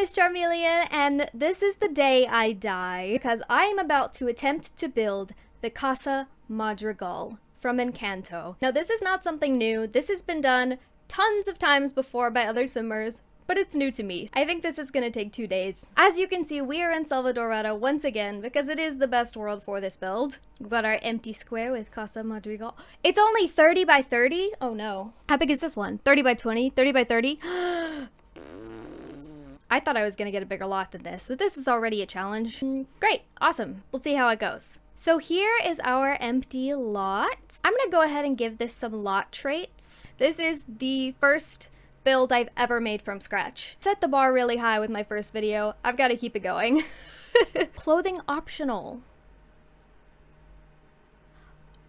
is Charmeliannn, and this is the day I die, because I am about to attempt to build the Casa Madrigal from Encanto. Now, this is not something new. This has been done tons of times before by other simmers, but it's new to me. I think this is gonna take 2 days. As you can see, we are in Salvadorado once again, because it is the best world for this build. We've got our empty square with Casa Madrigal. It's only 30 by 30? Oh no. How big is this one? 30 by 20? 30 by 30? I thought I was gonna get a bigger lot than this, so this is already a challenge. Great, awesome. We'll see how it goes. So here is our empty lot. I'm gonna go ahead and give this some lot traits. This is the first build I've ever made from scratch. Set the bar really high with my first video. I've got to keep it going. Clothing optional.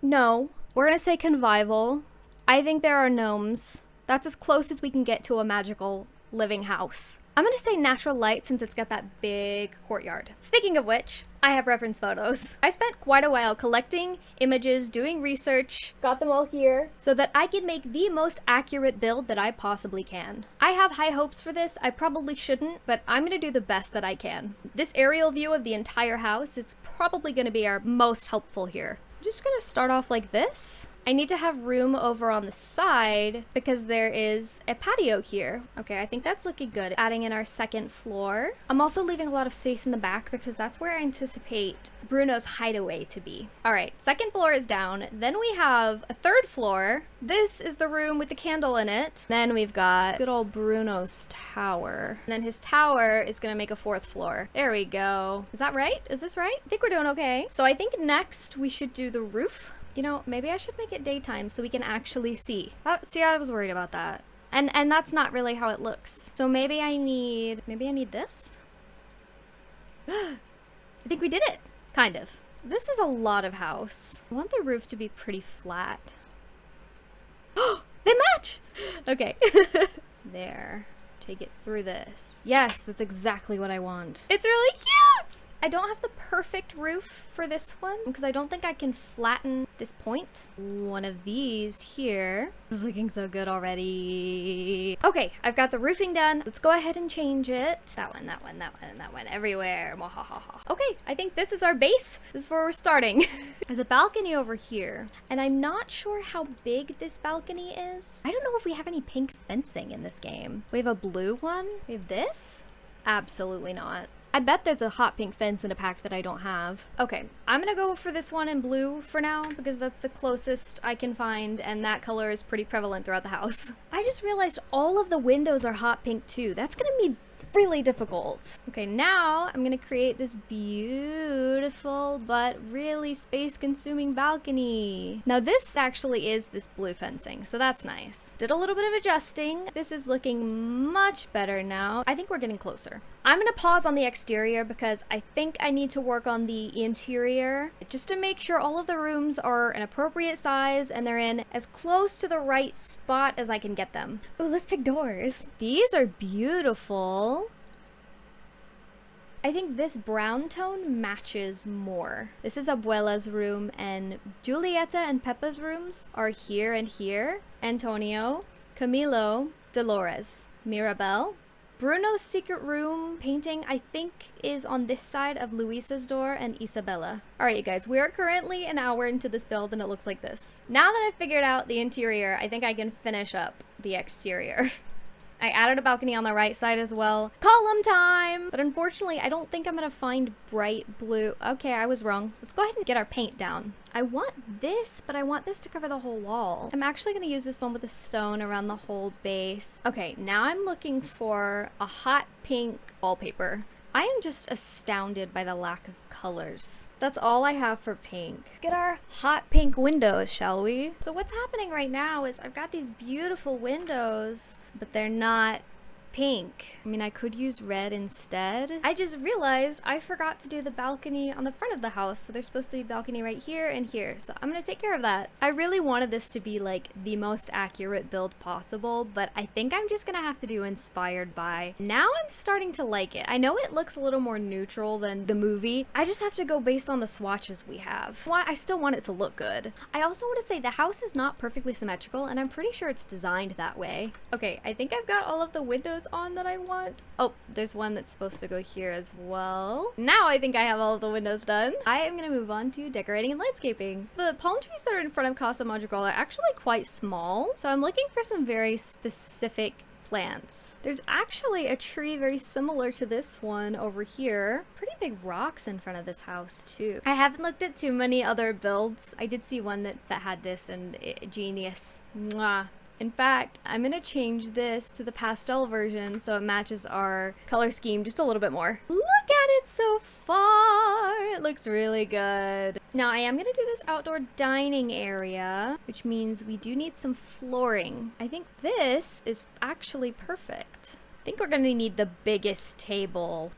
No. We're gonna say convival. I think there are gnomes. That's as close as we can get to a magical living house. I'm gonna say natural light since it's got that big courtyard. Speaking of which, I have reference photos. I spent quite a while collecting images, doing research, got them all here, so that I can make the most accurate build that I possibly can. I have high hopes for this. I probably shouldn't, but I'm gonna do the best that I can. This aerial view of the entire house is probably gonna be our most helpful here. I'm just gonna start off like this. I need to have room over on the side because there is a patio here. Okay, I think that's looking good. Adding in our second floor. I'm also leaving a lot of space in the back because that's where I anticipate Bruno's hideaway to be. All right, second floor is down. Then we have a third floor. This is the room with the candle in it. Then we've got good old Bruno's tower. And then his tower is gonna make a fourth floor. There we go. Is that right? Is this right? I think we're doing okay. So I think next we should do the roof. You know, maybe I should make it daytime so we can actually see. See, I was worried about that. And that's not really how it looks. So maybe I need this? I think we did it. Kind of. This is a lot of house. I want the roof to be pretty flat. Oh, they match! Okay. There. Take it through this. Yes, that's exactly what I want. It's really cute! I don't have the perfect roof for this one because I don't think I can flatten this point. One of these here. This is looking so good already. Okay, I've got the roofing done. Let's go ahead and change it. That one, that one, that one, and that one, everywhere. Okay, I think this is our base. This is where we're starting. There's a balcony over here, and I'm not sure how big this balcony is. I don't know if we have any pink fencing in this game. We have a blue one. We have this? Absolutely not. I bet there's a hot pink fence in a pack that I don't have. Okay, I'm gonna go for this one in blue for now because that's the closest I can find and that color is pretty prevalent throughout the house. I just realized all of the windows are hot pink too. That's gonna be really difficult. Okay, now I'm gonna create this beautiful but really space-consuming balcony. Now this actually is this blue fencing, so that's nice. Did a little bit of adjusting. This is looking much better now. I think we're getting closer. I'm gonna pause on the exterior because I think I need to work on the interior just to make sure all of the rooms are an appropriate size and they're in as close to the right spot as I can get them. Oh, let's pick doors. These are beautiful. I think this brown tone matches more. This is Abuela's room and Julieta and Peppa's rooms are here and here. Antonio, Camilo, Dolores, Mirabel. Bruno's secret room painting, I think, is on this side of Luisa's door and Isabella. All right, you guys, we are currently an hour into this build and it looks like this. Now that I've figured out the interior, I think I can finish up the exterior. I added a balcony on the right side as well. Column time! But unfortunately, I don't think I'm gonna find bright blue. Okay, I was wrong. Let's go ahead and get our paint down. I want this, but I want this to cover the whole wall. I'm actually gonna use this one with a stone around the whole base. Okay, now I'm looking for a hot pink wallpaper. I am just astounded by the lack of colors. That's all I have for pink. Get our hot pink windows, shall we? So what's happening right now is I've got these beautiful windows, but they're not pink. I mean, I could use red instead. I just realized I forgot to do the balcony on the front of the house, so there's supposed to be a balcony right here and here, so I'm gonna take care of that. I really wanted this to be like the most accurate build possible, but I think I'm just gonna have to do inspired by. Now I'm starting to like it. I know it looks a little more neutral than the movie. I just have to go based on the swatches we have. I still want it to look good. I also want to say the house is not perfectly symmetrical, and I'm pretty sure it's designed that way. Okay, I think I've got all of the windows flowers on that I want. Oh, there's one that's supposed to go here as well. Now I think I have all of the windows done. I am gonna move on to decorating and landscaping. The palm trees that are in front of Casa Madrigal are actually quite small, so I'm looking for some very specific plants. There's actually a tree very similar to this one over here. Pretty big rocks in front of this house too. I haven't looked at too many other builds. I did see one that had this, and genius. Mwah. In fact, I'm gonna change this to the pastel version so it matches our color scheme just a little bit more. Look at it so far! It looks really good. Now I am gonna do this outdoor dining area, which means we do need some flooring. I think this is actually perfect. I think we're gonna need the biggest table.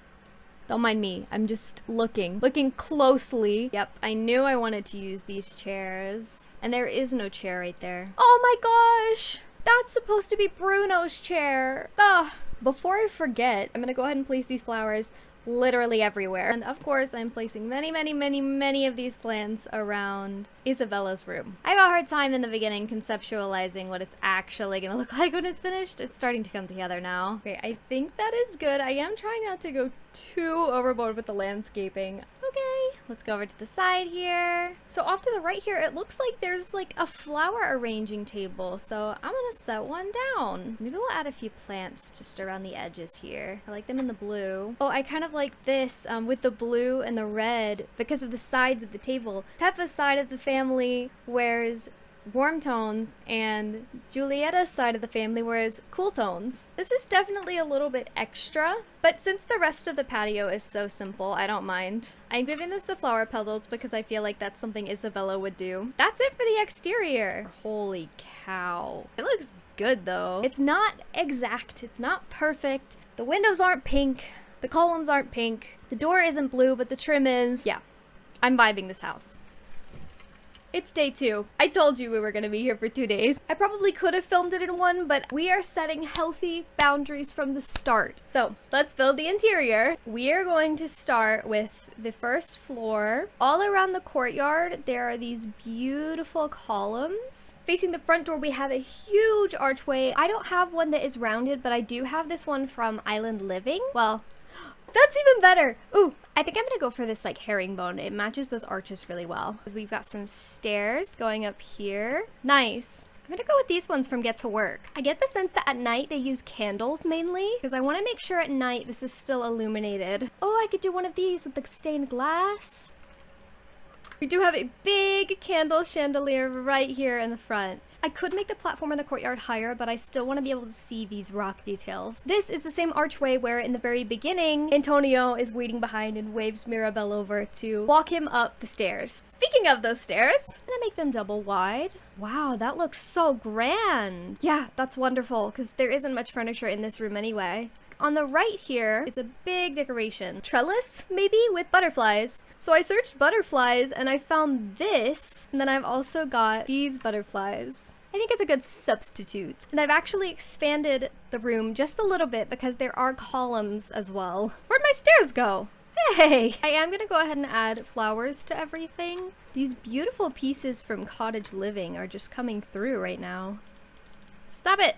Don't mind me, I'm just looking closely. Yep, I knew I wanted to use these chairs. And there is no chair right there. Oh my gosh! That's supposed to be Bruno's chair. Ugh. Before I forget, I'm gonna go ahead and place these flowers literally everywhere. And of course, I'm placing many of these plants around Isabella's room. I have a hard time in the beginning conceptualizing what it's actually gonna look like when it's finished. It's starting to come together now. Okay, I think that is good. I am trying not to go too overboard with the landscaping. Okay, let's go over to the side here. So off to the right here, it looks like there's like a flower arranging table. So I'm gonna set one down. Maybe we'll add a few plants just around the edges here. I like them in the blue. Oh, I kind of like this with the blue and the red because of the sides of the table. Peppa's side of the family wears warm tones and Julietta's side of the family wears cool tones. This is definitely a little bit extra, but since the rest of the patio is so simple, I don't mind. I'm giving them some flower petals because I feel like that's something Isabella would do. That's it for the exterior. Holy cow. It looks good though. It's not exact, it's not perfect. The windows aren't pink, the columns aren't pink, the door isn't blue, but the trim is. Yeah, I'm vibing this house. It's day 2. I told you we were gonna be here for 2 days. I probably could have filmed it in 1, but we are setting healthy boundaries from the start. So let's build the interior. We are going to start with the first floor. All around the courtyard, there are these beautiful columns. Facing the front door, we have a huge archway. I don't have one that is rounded, but I do have this one from Island Living. Well, that's even better. Ooh, I think I'm gonna go for this like herringbone. It matches those arches really well. Because we've got some stairs going up here. Nice. I'm gonna go with these ones from Get to Work. I get the sense that at night they use candles mainly because I want to make sure at night this is still illuminated. Oh, I could do one of these with the stained glass. We do have a big candle chandelier right here in the front. I could make the platform in the courtyard higher, but I still want to be able to see these rock details. This is the same archway where in the very beginning, Antonio is waiting behind and waves Mirabelle over to walk him up the stairs. Speaking of those stairs, I'm gonna make them double wide. Wow, that looks so grand. Yeah, that's wonderful because there isn't much furniture in this room anyway. On the right here, it's a big decoration. Trellis, maybe, with butterflies. So I searched butterflies and I found this. And then I've also got these butterflies. I think it's a good substitute. And I've actually expanded the room just a little bit because there are columns as well. Where'd my stairs go? Hey! I am gonna go ahead and add flowers to everything. These beautiful pieces from Cottage Living are just coming through right now. Stop it!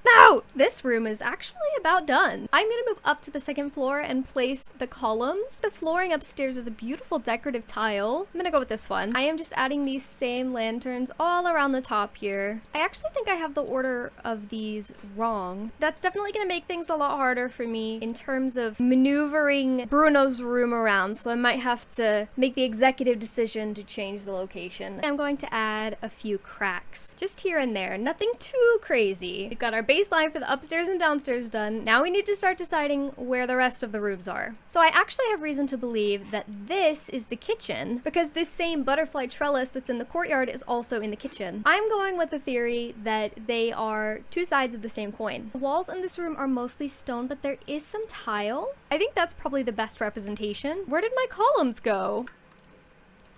No! This room is actually about done. I'm gonna move up to the second floor and place the columns. The flooring upstairs is a beautiful decorative tile. I'm gonna go with this one. I am just adding these same lanterns all around the top here. I actually think I have the order of these wrong. That's definitely gonna make things a lot harder for me in terms of maneuvering Bruno's room around, so I might have to make the executive decision to change the location. I'm going to add a few cracks, just here and there. Nothing too crazy. We've got our baseline for the upstairs and downstairs done. Now we need to start deciding where the rest of the rooms are. So I actually have reason to believe that this is the kitchen because this same butterfly trellis that's in the courtyard is also in the kitchen. I'm going with the theory that they are two sides of the same coin. The walls in this room are mostly stone, but there is some tile. I think that's probably the best representation. Where did my columns go?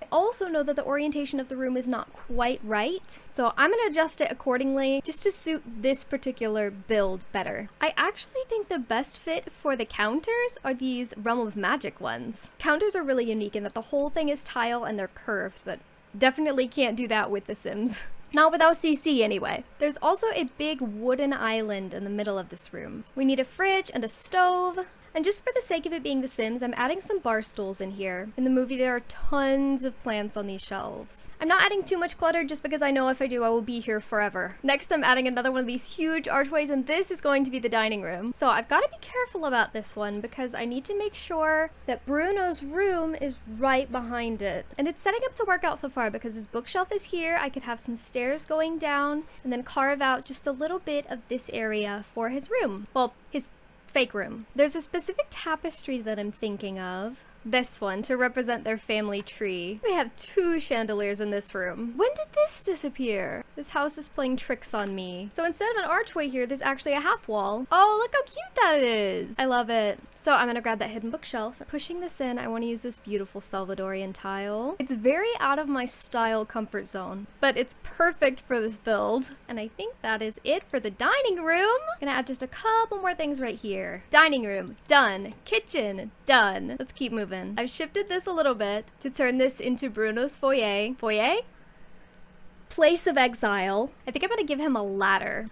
I also know that the orientation of the room is not quite right, so I'm gonna adjust it accordingly just to suit this particular build better. I actually think the best fit for the counters are these Realm of Magic ones. Counters are really unique in that the whole thing is tile and they're curved, but definitely can't do that with The Sims. Not without CC anyway. There's also a big wooden island in the middle of this room. We need a fridge and a stove. And just for the sake of it being The Sims, I'm adding some bar stools in here. In the movie, there are tons of plants on these shelves. I'm not adding too much clutter just because I know if I do, I will be here forever. Next, I'm adding another one of these huge archways, and this is going to be the dining room. So I've got to be careful about this one because I need to make sure that Bruno's room is right behind it. And it's setting up to work out so far because his bookshelf is here. I could have some stairs going down and then carve out just a little bit of this area for his room. Well, his fake room. There's a specific tapestry that I'm thinking of. This one to represent their family tree. We have 2 chandeliers in this room. When did this disappear? This house is playing tricks on me. So instead of an archway here, there's actually a half wall. Oh, look how cute that is. I love it. So I'm gonna grab that hidden bookshelf. Pushing this in, I want to use this beautiful Salvadorian tile. It's very out of my style comfort zone, but it's perfect for this build. And I think that is it for the dining room. Gonna add just a couple more things right here. Dining room, done. Kitchen, done. Let's keep moving. I've shifted this a little bit to turn this into Bruno's foyer. Foyer? Place of exile. I think I'm gonna give him a ladder.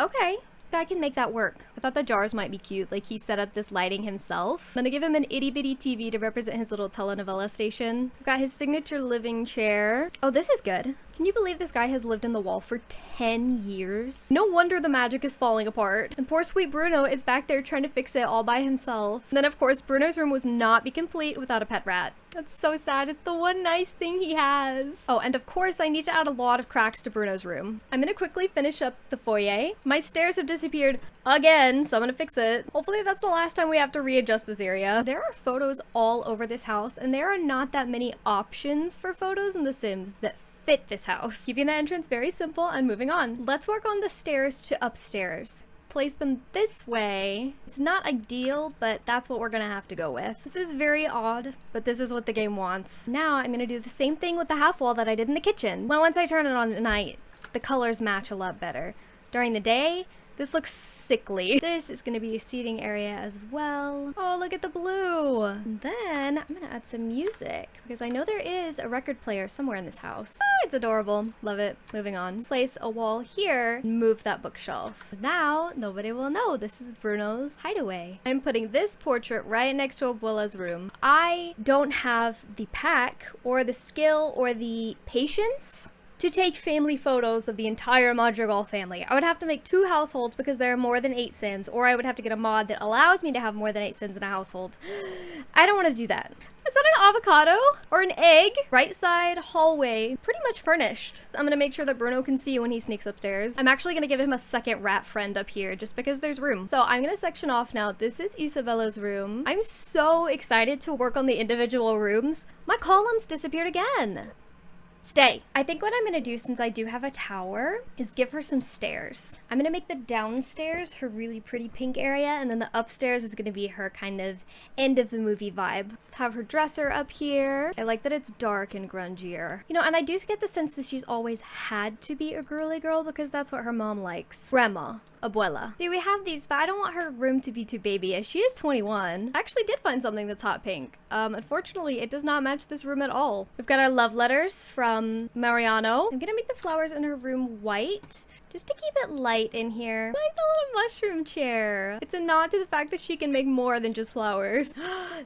Okay. I can make that work. I thought the jars might be cute, like he set up this lighting himself. I'm gonna give him an itty bitty TV to represent his little telenovela station. I've got his signature living chair. Oh, this is good. Can you believe this guy has lived in the wall for 10 years? No wonder the magic is falling apart. And poor sweet Bruno is back there trying to fix it all by himself. And then of course, Bruno's room would not be complete without a pet rat. That's so sad. It's the one nice thing he has. Oh, and of course, I need to add a lot of cracks to Bruno's room. I'm gonna quickly finish up the foyer. My stairs have disappeared again, so I'm gonna fix it. Hopefully that's the last time we have to readjust this area. There are photos all over this house, and there are not that many options for photos in The Sims that fit this house. Keeping the entrance very simple and moving on. Let's work on the stairs to upstairs. Place them this way. It's not ideal, but that's what we're gonna have to go with. This is very odd, but this is what the game wants. Now I'm gonna do the same thing with the half wall that I did in the kitchen. Once I turn it on at night, the colors match a lot better. During the day, this looks sickly. This is gonna be a seating area as well. Oh, look at the blue. And then I'm gonna add some music because I know there is a record player somewhere in this house. Oh, it's adorable. Love it. Moving on. Place a wall here. Move that bookshelf. Now, nobody will know this is Bruno's hideaway. I'm putting this portrait right next to Abuela's room. I don't have the pack or the skill or the patience to take family photos of the entire Madrigal family. I would have to make 2 households because there are more than 8 Sims, or I would have to get a mod that allows me to have more than 8 Sims in a household. I don't want to do that. Is that an avocado? Or an egg? Right side, hallway, pretty much furnished. I'm gonna make sure that Bruno can see when he sneaks upstairs. I'm actually gonna give him a second rat friend up here just because there's room. So I'm gonna section off now. This is Isabella's room. I'm so excited to work on the individual rooms. My columns disappeared again. Stay. I think what I'm gonna do, since I do have a tower, is give her some stairs. I'm gonna make the downstairs her really pretty pink area, and then the upstairs is gonna be her kind of end of the movie vibe. Let's have her dresser up here. I like that it's dark and grungier. You know, and I do get the sense that she's always had to be a girly girl because that's what her mom likes. Grandma. Abuela. See, we have these, but I don't want her room to be too babyish. She is 21. I actually did find something that's hot pink. Unfortunately, it does not match this room at all. We've got our love letters from Mariano. I'm gonna make the flowers in her room white, just to keep it light in here. I like the little mushroom chair. It's a nod to the fact that she can make more than just flowers.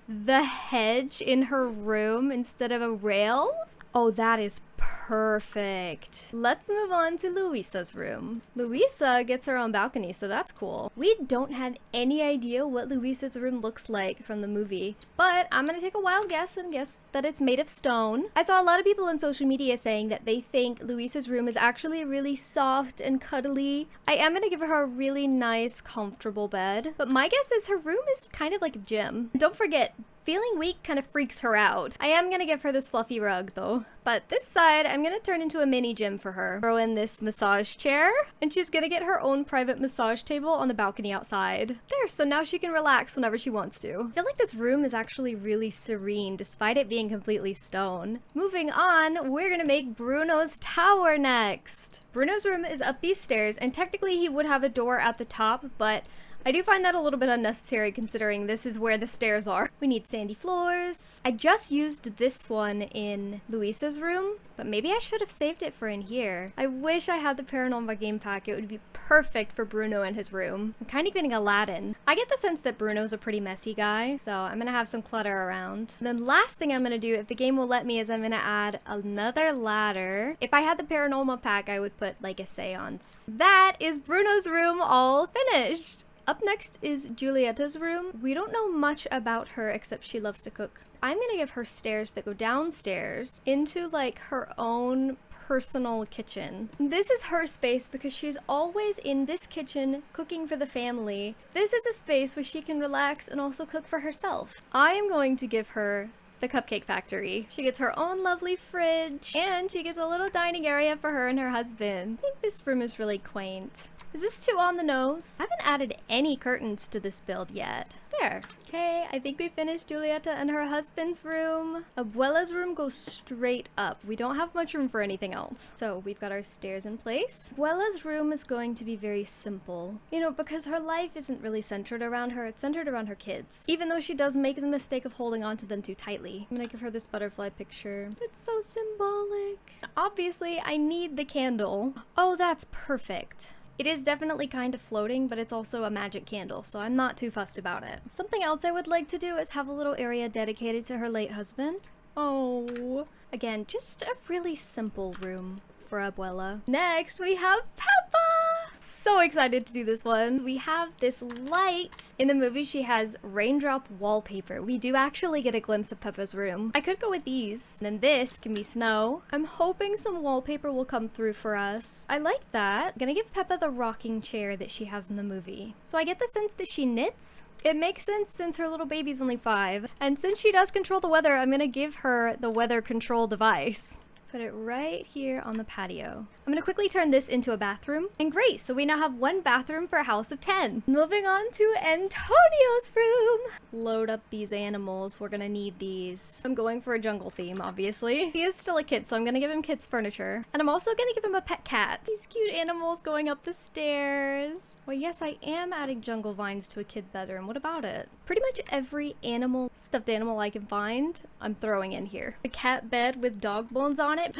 The hedge in her room instead of a rail? Oh, that is perfect. Let's move on to Luisa's room. Luisa gets her own balcony, so that's cool. We don't have any idea what Luisa's room looks like from the movie, but I'm gonna take a wild guess and guess that it's made of stone. I saw a lot of people on social media saying that they think Luisa's room is actually really soft and cuddly. I am gonna give her a really nice, comfortable bed, but my guess is her room is kind of like a gym. Don't forget, feeling weak kind of freaks her out. I am gonna give her this fluffy rug though. But this side, I'm gonna turn into a mini gym for her. Throw in this massage chair, and she's gonna get her own private massage table on the balcony outside. There, so now she can relax whenever she wants to. I feel like this room is actually really serene, despite it being completely stone. Moving on, we're gonna make Bruno's tower next. Bruno's room is up these stairs, and technically he would have a door at the top, but I do find that a little bit unnecessary considering this is where the stairs are. We need sandy floors. I just used this one in Luisa's room, but maybe I should have saved it for in here. I wish I had the Paranormal game pack. It would be perfect for Bruno and his room. I'm kind of getting Aladdin. I get the sense that Bruno's a pretty messy guy, so I'm gonna have some clutter around. And then last thing I'm gonna do, if the game will let me, is I'm gonna add another ladder. If I had the Paranormal pack, I would put like a seance. That is Bruno's room all finished. Up next is Giulietta's room. We don't know much about her except she loves to cook. I'm gonna give her stairs that go downstairs into like her own personal kitchen. This is her space because she's always in this kitchen cooking for the family. This is a space where she can relax and also cook for herself. I am going to give her the Cupcake Factory. She gets her own lovely fridge and she gets a little dining area for her and her husband. I think this room is really quaint. Is this too on the nose? I haven't added any curtains to this build yet. There. Okay, I think we finished Giulietta and her husband's room. Abuela's room goes straight up. We don't have much room for anything else. So we've got our stairs in place. Abuela's room is going to be very simple. You know, because her life isn't really centered around her. It's centered around her kids. Even though she does make the mistake of holding on to them too tightly. I'm gonna give her this butterfly picture. It's so symbolic. Obviously, I need the candle. Oh, that's perfect. It is definitely kind of floating, but it's also a magic candle, so I'm not too fussed about it. Something else I would like to do is have a little area dedicated to her late husband. Oh, again, just a really simple room for Abuela. Next, we have Peppa! So excited to do this one. We have this light. In the movie, she has raindrop wallpaper. We do actually get a glimpse of Peppa's room. I could go with these. And then this can be snow. I'm hoping some wallpaper will come through for us. I like that. I'm gonna give Peppa the rocking chair that she has in the movie. So I get the sense that she knits. It makes sense since her little baby's only 5. And since she does control the weather, I'm gonna give her the weather control device. Put it right here on the patio. I'm gonna quickly turn this into a bathroom. And great, so we now have 1 bathroom for a house of 10. Moving on to Antonio's room. Load up these animals. We're gonna need these. I'm going for a jungle theme, obviously. He is still a kid, so I'm gonna give him kids furniture. And I'm also gonna give him a pet cat. These cute animals going up the stairs. Well, yes, I am adding jungle vines to a kid bedroom. What about it? Pretty much every animal, stuffed animal I can find, I'm throwing in here. The cat bed with dog bones on it.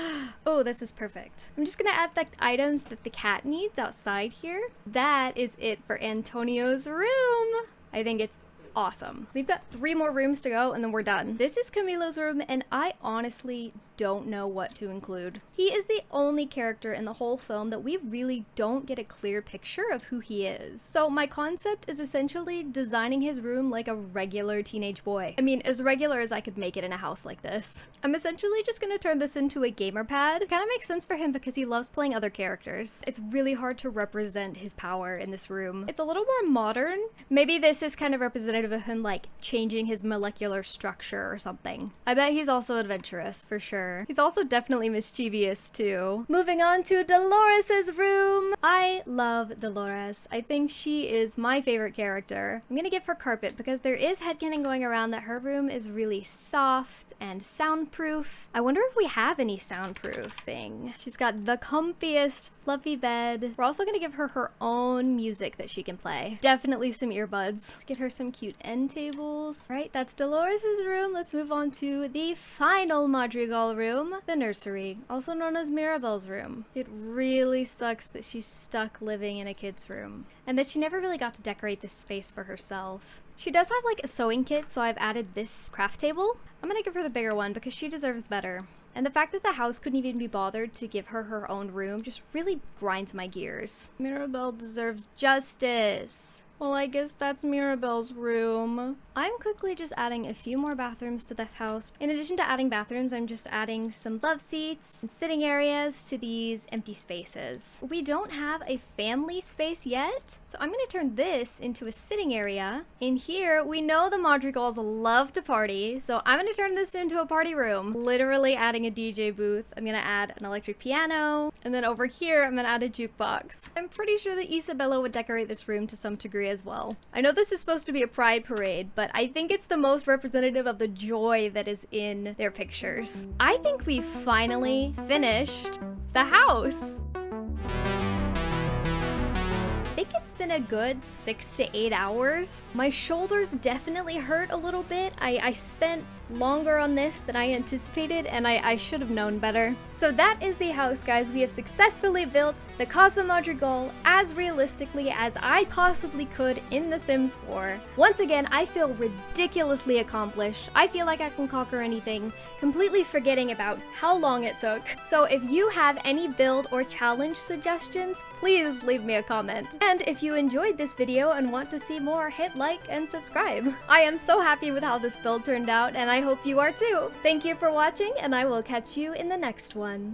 Oh, this is perfect. I'm just gonna add the items that the cat needs outside here. That is it for Antonio's room. I think it's awesome. We've got 3 more rooms to go and then we're done. This is Camilo's room and I honestly don't know what to include. He is the only character in the whole film that we really don't get a clear picture of who he is. So my concept is essentially designing his room like a regular teenage boy. I mean, as regular as I could make it in a house like this. I'm essentially just gonna turn this into a gamer pad. It kind of makes sense for him because he loves playing other characters. It's really hard to represent his power in this room. It's a little more modern. Maybe this is kind of representative of him like changing his molecular structure or something. I bet he's also adventurous for sure. He's also definitely mischievous too. Moving on to Dolores's room. I love Dolores. I think she is my favorite character. I'm gonna give her carpet because there is headcanon going around that her room is really soft and soundproof. I wonder if we have any soundproofing. She's got the comfiest fluffy bed. We're also gonna give her her own music that she can play. Definitely some earbuds. Let's get her some cute end tables. All right, that's Dolores's room. Let's move on to the final Madrigal room, the nursery, also known as Mirabelle's room. It really sucks that she's stuck living in a kid's room and that she never really got to decorate this space for herself. She does have like a sewing kit, so I've added this craft table. I'm gonna give her the bigger one because she deserves better. And the fact that the house couldn't even be bothered to give her her own room just really grinds my gears. Mirabelle deserves justice. Well, I guess that's Mirabelle's room. I'm quickly just adding a few more bathrooms to this house. In addition to adding bathrooms, I'm just adding some love seats and sitting areas to these empty spaces. We don't have a family space yet, so I'm gonna turn this into a sitting area. In here, we know the Madrigals love to party, so I'm gonna turn this into a party room. Literally adding a DJ booth. I'm gonna add an electric piano, and then over here, I'm gonna add a jukebox. I'm pretty sure that Isabella would decorate this room to some degree as well. I know this is supposed to be a pride parade, but I think it's the most representative of the joy that is in their pictures. I think we finally finished the house. think it's been a good 6 to 8 hours. My shoulders definitely hurt a little bit. I spent longer on this than I anticipated, and I should have known better. So that is the house, guys. We have successfully built the Casa Madrigal as realistically as I possibly could in The Sims 4. Once again, I feel ridiculously accomplished. I feel like I can conquer anything, completely forgetting about how long it took. So if you have any build or challenge suggestions, please leave me a comment. And if you enjoyed this video and want to see more, hit like and subscribe. I am so happy with how this build turned out, and I hope you are too. Thank you for watching, and I will catch you in the next one.